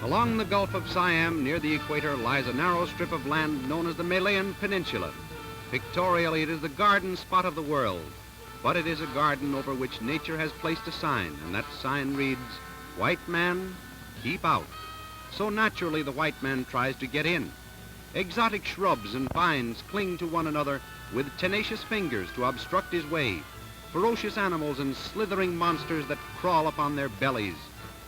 Along the Gulf of Siam, near the equator, lies a narrow strip of land known as the Malayan Peninsula. Pictorially, it is the garden spot of the world, but it is a garden over which nature has placed a sign, and that sign reads, "White man, keep out." So naturally, the white man tries to get in. Exotic shrubs and vines cling to one another with tenacious fingers to obstruct his way. Ferocious animals and slithering monsters that crawl upon their bellies.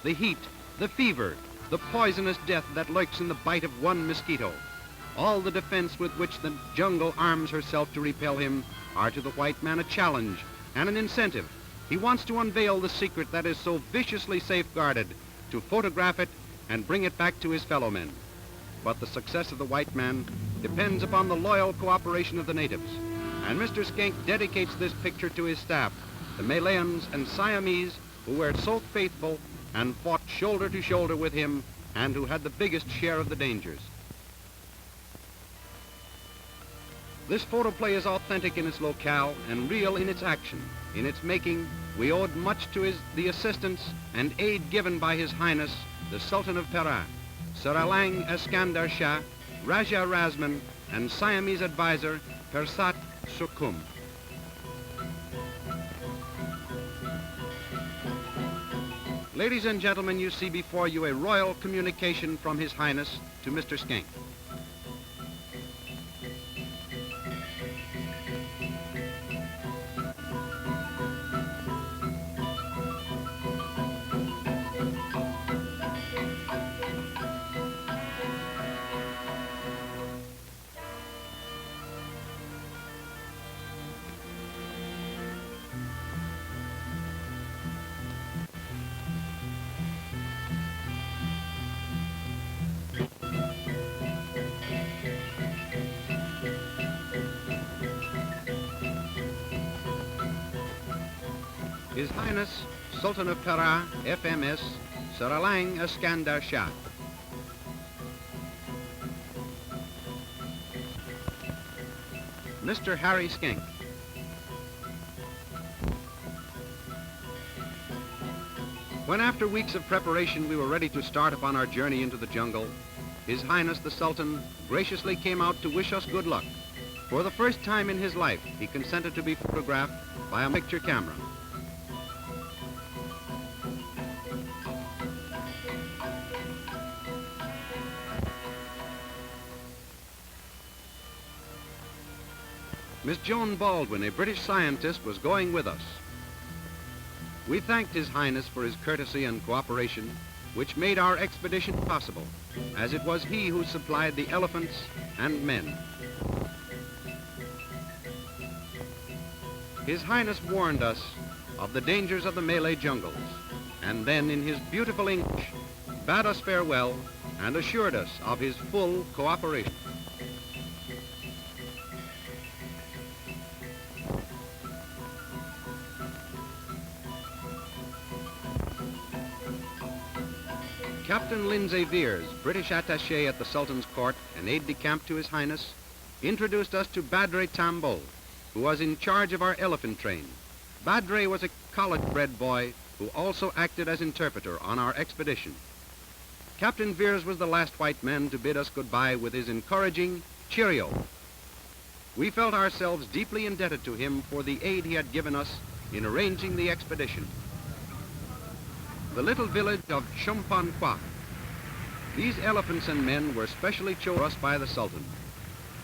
The heat, the fever, the poisonous death that lurks in the bite of one mosquito. All the defense with which the jungle arms herself to repel him are to the white man a challenge and an incentive. He wants to unveil the secret that is so viciously safeguarded, to photograph it and bring it back to his fellow men. But the success of the white man depends upon the loyal cooperation of the natives. And Mr. Schenck dedicates this picture to his staff, the Malayans and Siamese who were so faithful and fought shoulder to shoulder with him, and who had the biggest share of the dangers. This photoplay is authentic in its locale and real in its action. In its making, we owed much to the assistance and aid given by His Highness, the Sultan of Perak, Saralang Iskandar Shah, Raja Razman, and Siamese advisor, Persat Sukum. Ladies and gentlemen, you see before you a royal communication from His Highness to Mr. Schenck. His Highness, Sultan of Perak, FMS, Saralang Iskandar Shah. Mr. Harry Schenck. When after weeks of preparation we were ready to start upon our journey into the jungle, His Highness the Sultan graciously came out to wish us good luck. For the first time in his life, he consented to be photographed by a picture camera. Miss Joan Baldwin, a British scientist, was going with us. We thanked His Highness for his courtesy and cooperation, which made our expedition possible, as it was he who supplied the elephants and men. His Highness warned us of the dangers of the Malay jungles, and then in his beautiful English bade us farewell and assured us of his full cooperation. Captain Lindsay Veers, British attaché at the Sultan's court and aide-de-camp to His Highness, introduced us to Badre Tambo, who was in charge of our elephant train. Badre was a college-bred boy who also acted as interpreter on our expedition. Captain Veers was the last white man to bid us goodbye with his encouraging cheerio. We felt ourselves deeply indebted to him for the aid he had given us in arranging the expedition. The little village of Shumpanqua. These elephants and men were specially chosen for us by the Sultan.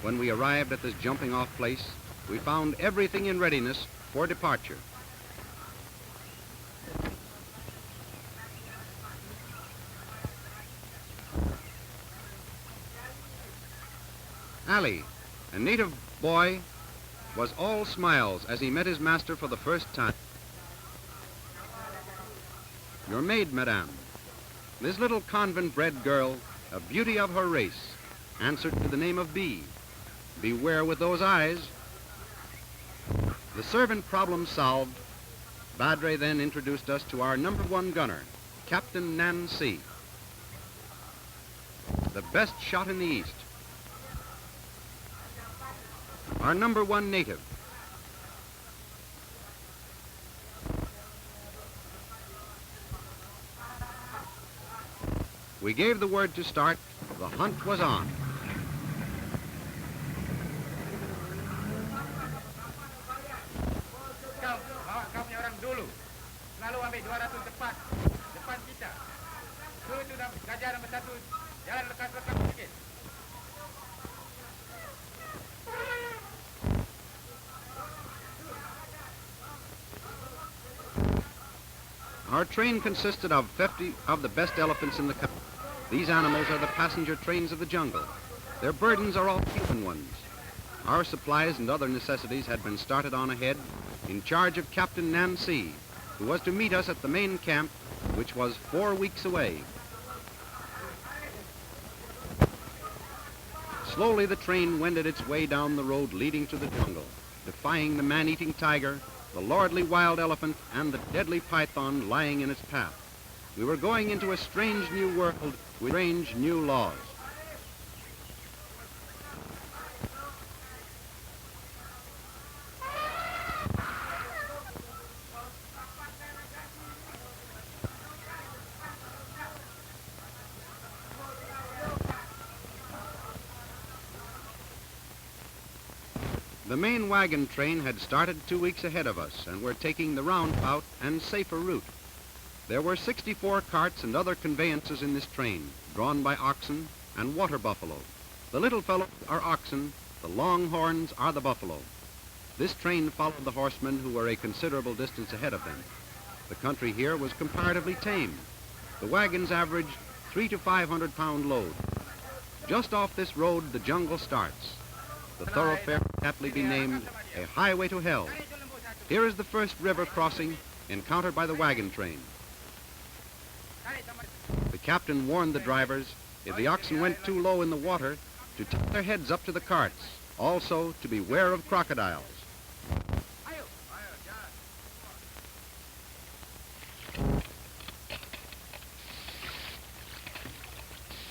When we arrived at this jumping-off place, we found everything in readiness for departure. Ali, a native boy, was all smiles as he met his master for the first time. Your maid, madame. This little convent-bred girl, a beauty of her race, answered to the name of Bee. Beware with those eyes. The servant problem solved, Badre then introduced us to our #1 gunner, Captain Nancy, the best shot in the East. Our #1 native. We gave the word to start. The hunt was on. Kau punya orang dulu. Lalu ambil 200 depan kita. Dulu tu gajah nombor 1. Jalan lekas-lekas sikit. Our train consisted of 50 of the best elephants in the country. These animals are the passenger trains of the jungle. Their burdens are all human ones. Our supplies and other necessities had been started on ahead in charge of Captain Nancy, who was to meet us at the main camp, which was 4 weeks away. Slowly the train wended its way down the road leading to the jungle, defying the man-eating tiger, the lordly wild elephant, and the deadly python lying in its path. We were going into a strange new world with strange new laws. The main wagon train had started 2 weeks ahead of us and were taking the roundabout and safer route. There were 64 carts and other conveyances in this train, drawn by oxen and water buffalo. The little fellows are oxen, the long horns are the buffalo. This train followed the horsemen who were a considerable distance ahead of them. The country here was comparatively tame. The wagons averaged 300 to 500 pound load. Just off this road, the jungle starts. The thoroughfare can aptly be named a highway to hell. Here is the first river crossing encountered by the wagon train. The captain warned the drivers, if the oxen went too low in the water, to tilt their heads up to the carts, also to beware of crocodiles.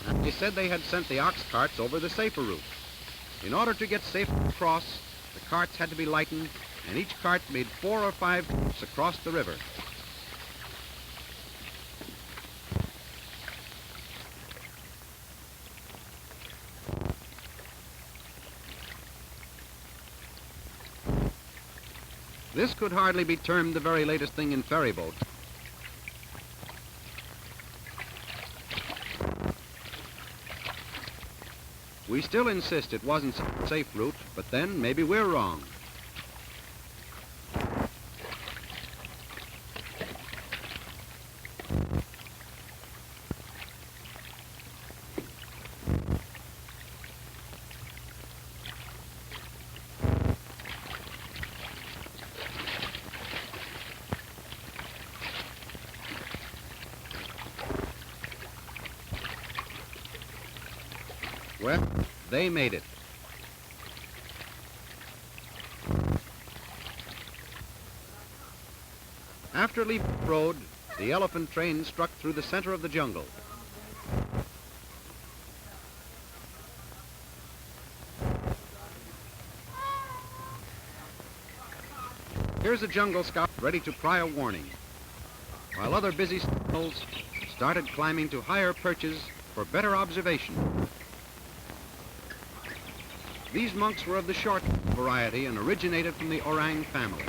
And they said they had sent the ox carts over the safer route. In order to get safely across, the carts had to be lightened, and each cart made 4 or 5 trips across the river. This could hardly be termed the very latest thing in ferry boats. We still insist it wasn't a safe route, but then maybe we're wrong. Well, they made it. After leaving the road, the elephant train struck through the center of the jungle. Here's a jungle scout ready to cry a warning, while other busy sentinels started climbing to higher perches for better observation. These monks were of the short variety and originated from the orang family.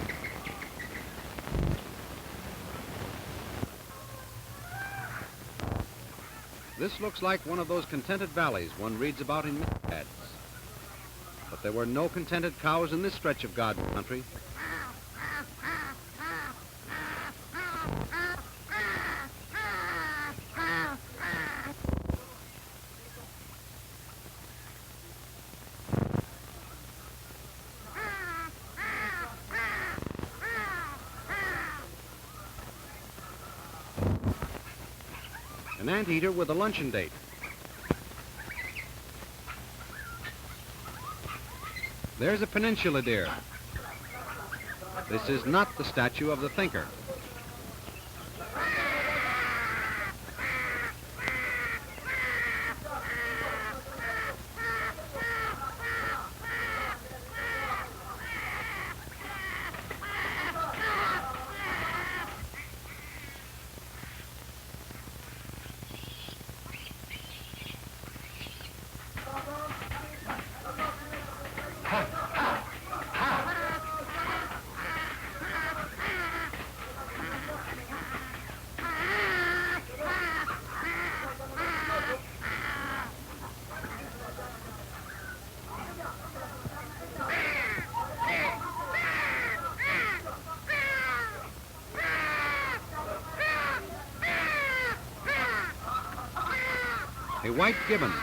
This looks like one of those contented valleys one reads about in myth ads. But there were no contented cows in this stretch of God's country. An anteater with a luncheon date. There's a peninsula deer. This is not the statue of the thinker. A white gibbon.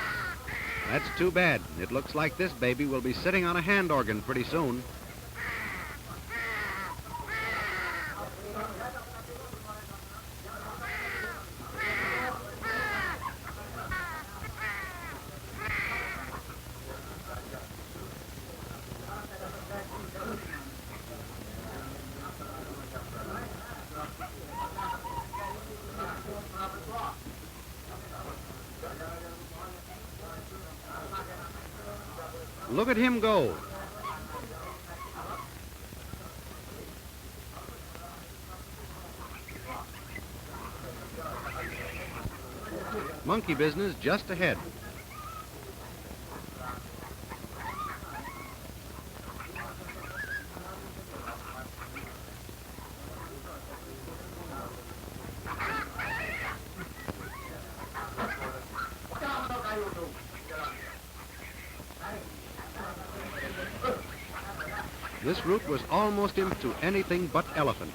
That's too bad. It looks like this baby will be sitting on a hand organ pretty soon. Look at him go. Monkey business just ahead. This route was almost into anything but elephants.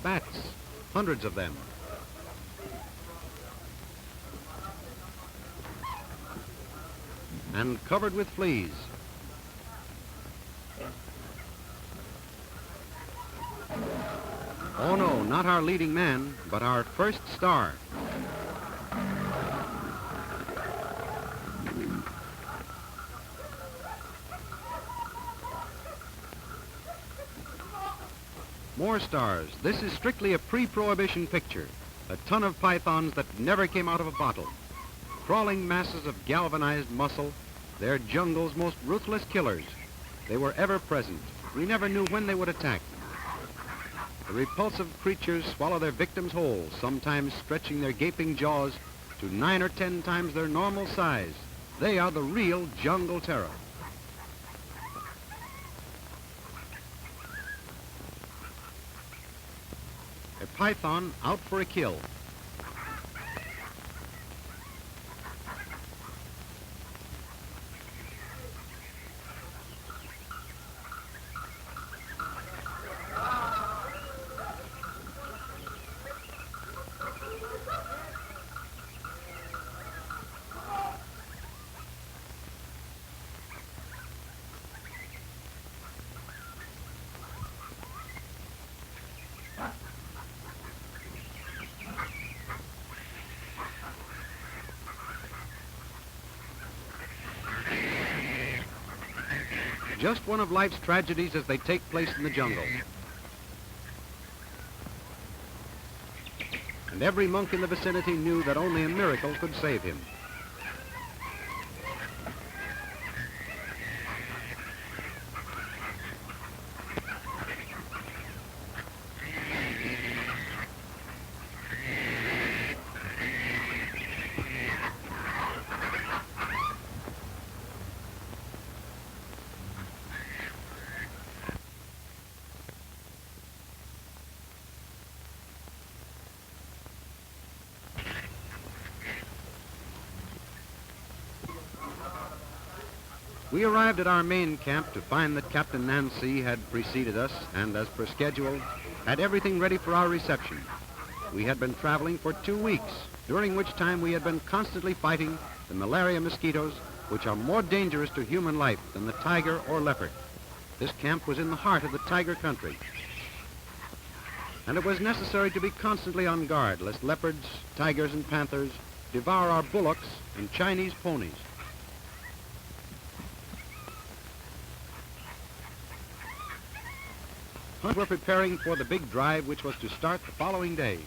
Bats, hundreds of them. And covered with fleas. Oh no, not our leading man, but our first star. More stars. This is strictly a pre-prohibition picture. A ton of pythons that never came out of a bottle. Crawling masses of galvanized muscle. They're jungle's most ruthless killers. They were ever present. We never knew when they would attack. The repulsive creatures swallow their victims whole, sometimes stretching their gaping jaws to 9 or 10 times their normal size. They are the real jungle terror. A python out for a kill. Just one of life's tragedies as they take place in the jungle. And every monk in the vicinity knew that only a miracle could save him. We arrived at our main camp to find that Captain Nancy had preceded us and, as per schedule, had everything ready for our reception. We had been traveling for 2 weeks, during which time we had been constantly fighting the malaria mosquitoes, which are more dangerous to human life than the tiger or leopard. This camp was in the heart of the tiger country, and it was necessary to be constantly on guard lest leopards, tigers, and panthers devour our bullocks and Chinese ponies. We were preparing for the big drive which was to start the following day.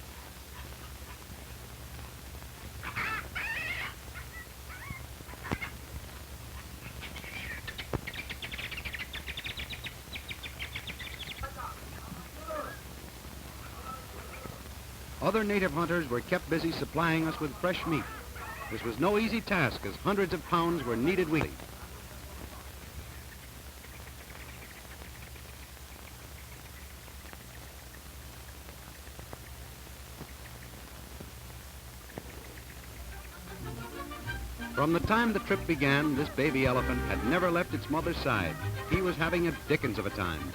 Other native hunters were kept busy supplying us with fresh meat. This was no easy task, as hundreds of pounds were needed weekly. From the time the trip began, this baby elephant had never left its mother's side. He was having a dickens of a time.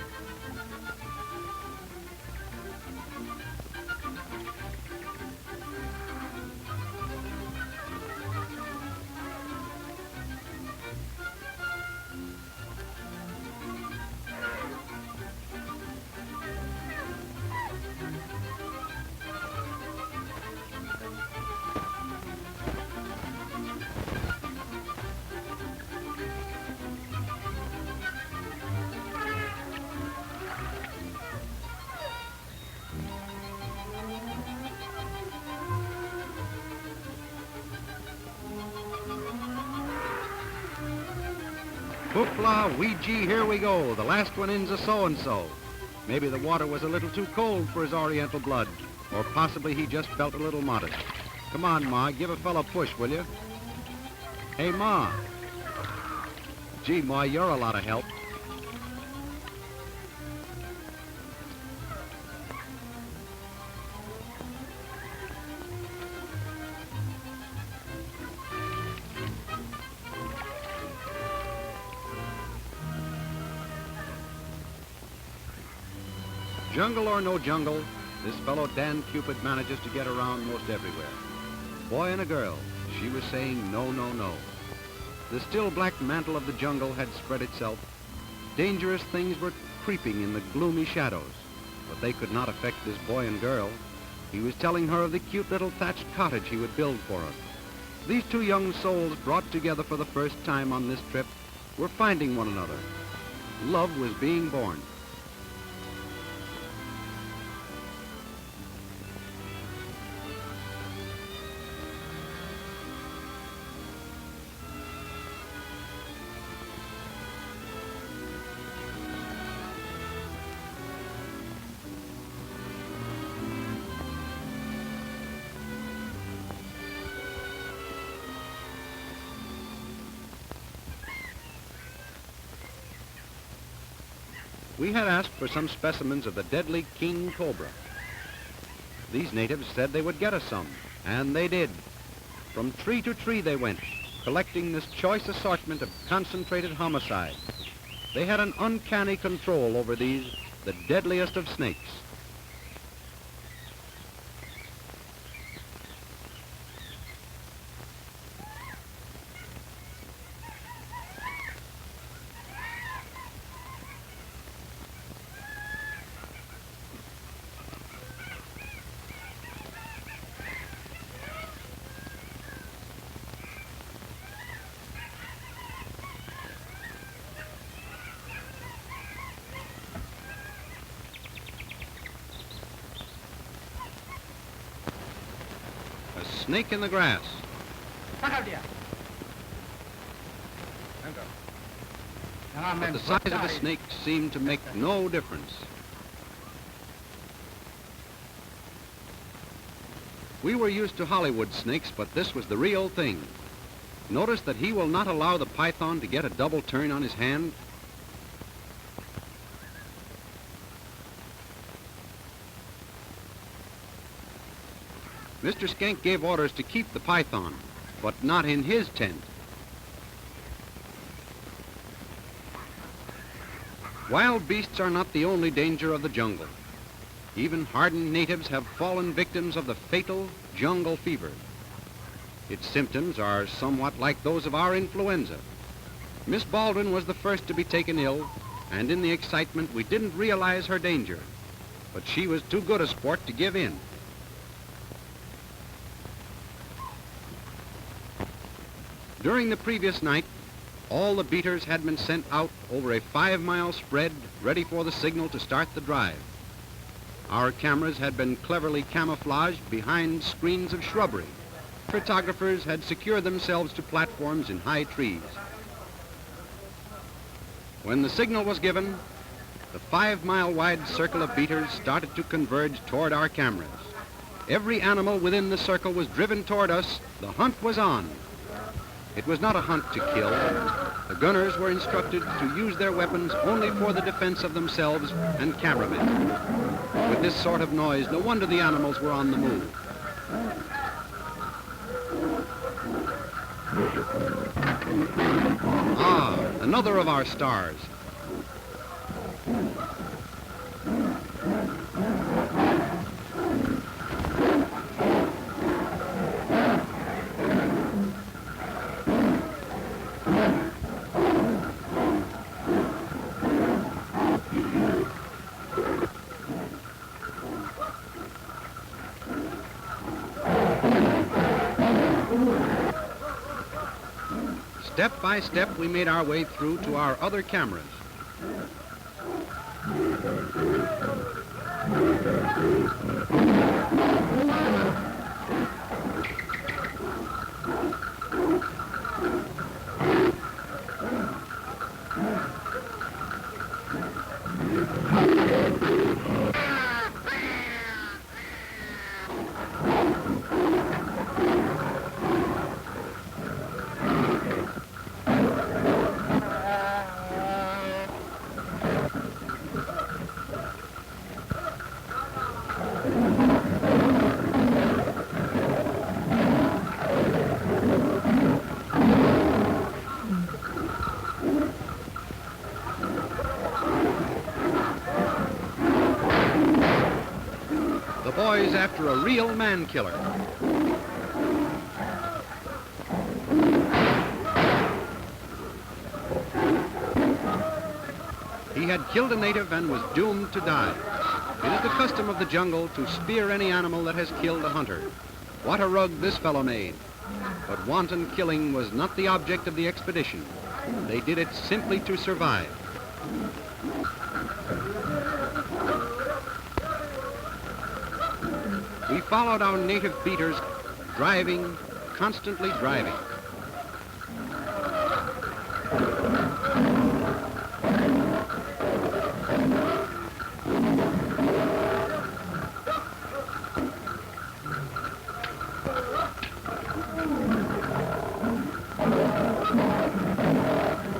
Hoopla, Ouija, here we go. The last one in's a so-and-so. Maybe the water was a little too cold for his oriental blood, or possibly he just felt a little modest. Come on, Ma, give a fellow a push, will you? Hey, Ma. Gee, Ma, you're a lot of help. Jungle or no jungle, this fellow Dan Cupid manages to get around most everywhere. Boy and a girl, she was saying no, no, no. The still black mantle of the jungle had spread itself. Dangerous things were creeping in the gloomy shadows, but they could not affect this boy and girl. He was telling her of the cute little thatched cottage he would build for her. These two young souls, brought together for the first time on this trip, were finding one another. Love was being born. We had asked for some specimens of the deadly king cobra. These natives said they would get us some, and they did. From tree to tree they went, collecting this choice assortment of concentrated homicide. They had an uncanny control over these, the deadliest of snakes. Snake in the grass. Tangkap dia. But the size of the snake seemed to make no difference. We were used to Hollywood snakes, but this was the real thing. Notice that he will not allow the python to get a double turn on his hand. Mr. Schenck gave orders to keep the python, but not in his tent. Wild beasts are not the only danger of the jungle. Even hardened natives have fallen victims of the fatal jungle fever. Its symptoms are somewhat like those of our influenza. Miss Baldwin was the first to be taken ill, and in the excitement we didn't realize her danger. But she was too good a sport to give in. During the previous night, all the beaters had been sent out over a 5-mile spread ready for the signal to start the drive. Our cameras had been cleverly camouflaged behind screens of shrubbery. Photographers had secured themselves to platforms in high trees. When the signal was given, the 5-mile-wide circle of beaters started to converge toward our cameras. Every animal within the circle was driven toward us. The hunt was on. It was not a hunt to kill. The gunners were instructed to use their weapons only for the defense of themselves and cameramen. With this sort of noise, no wonder the animals were on the move. Ah, another of our stars. Step by step, we made our way through to our other cameras. Boys after a real man-killer. He had killed a native and was doomed to die. It is the custom of the jungle to spear any animal that has killed a hunter. What a rug this fellow made. But wanton killing was not the object of the expedition. They did it simply to survive. We followed our native beaters, driving, constantly driving.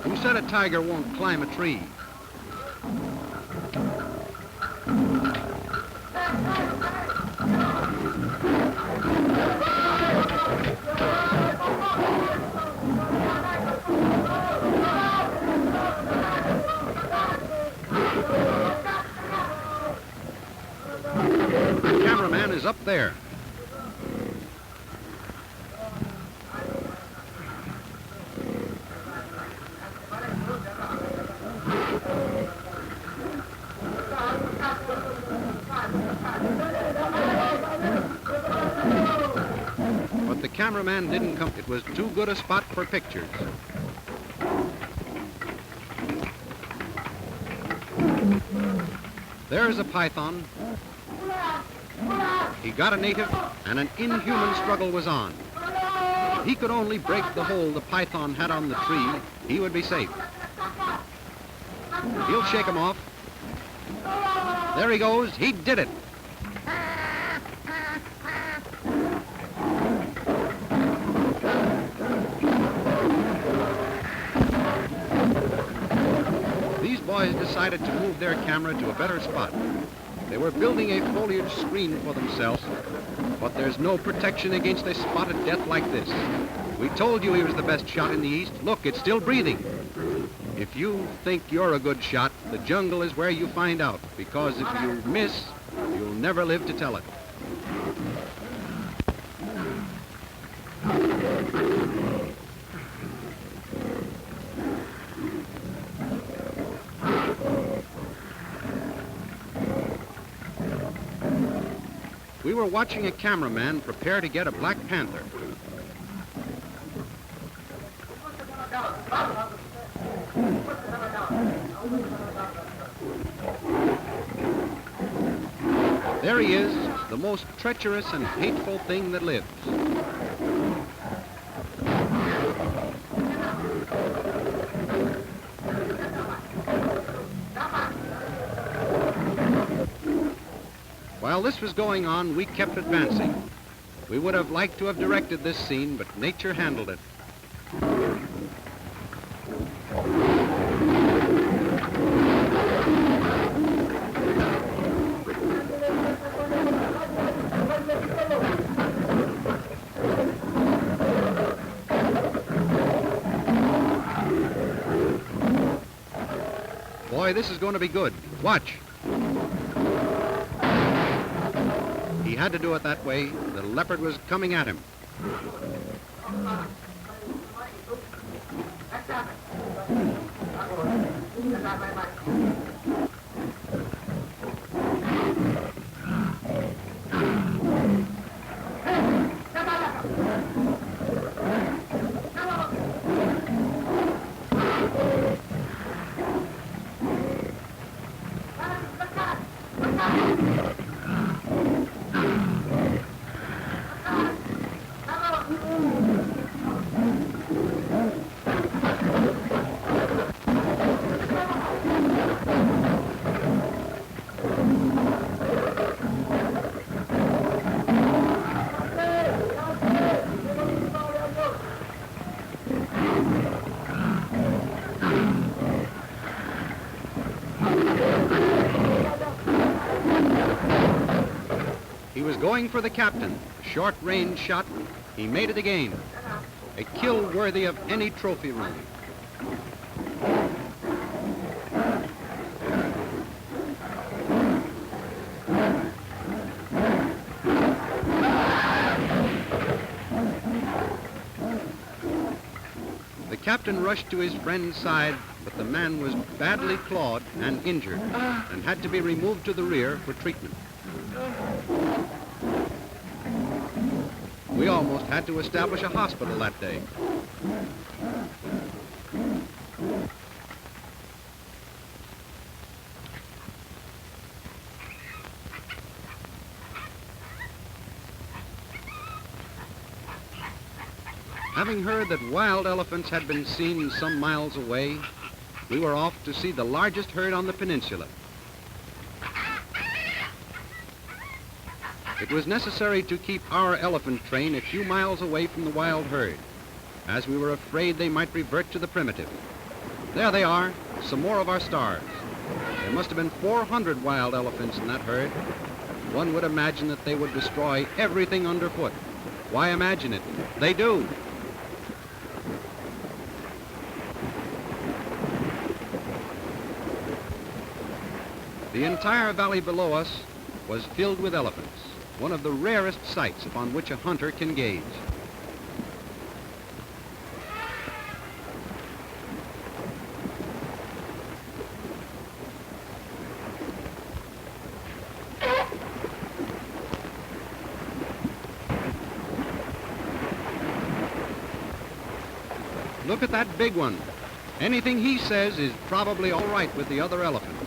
Who said a tiger won't climb a tree? The cameraman is up there. But the cameraman didn't come. It was too good a spot for pictures. There's a python. He got a native, and an inhuman struggle was on. If he could only break the hold the python had on the tree, he would be safe. He'll shake him off. There he goes. He did it. These boys decided to move their camera to a better spot. They were building a foliage screen for themselves, but there's no protection against a spotted death like this. We told you he was the best shot in the East. Look, it's still breathing. If you think you're a good shot, the jungle is where you find out, because if you miss, you'll never live to tell it. We were watching a cameraman prepare to get a black panther. There he is, the most treacherous and hateful thing that lives. While this was going on, we kept advancing. We would have liked to have directed this scene, but nature handled it. Boy, this is going to be good. Watch. He had to do it that way. The leopard was coming at him. He was going for the captain. Short-range shot. He made it again. A kill worthy of any trophy room. The captain rushed to his friend's side, but the man was badly clawed and injured and had to be removed to the rear for treatment. We almost had to establish a hospital that day. Having heard that wild elephants had been seen some miles away, we were off to see the largest herd on the peninsula. It was necessary to keep our elephant train a few miles away from the wild herd, as we were afraid they might revert to the primitive. There they are, some more of our stars. There must have been 400 wild elephants in that herd. One would imagine that they would destroy everything underfoot. Why imagine it? They do. The entire valley below us was filled with elephants, one of the rarest sights upon which a hunter can gaze. Look at that big one. Anything he says is probably all right with the other elephants.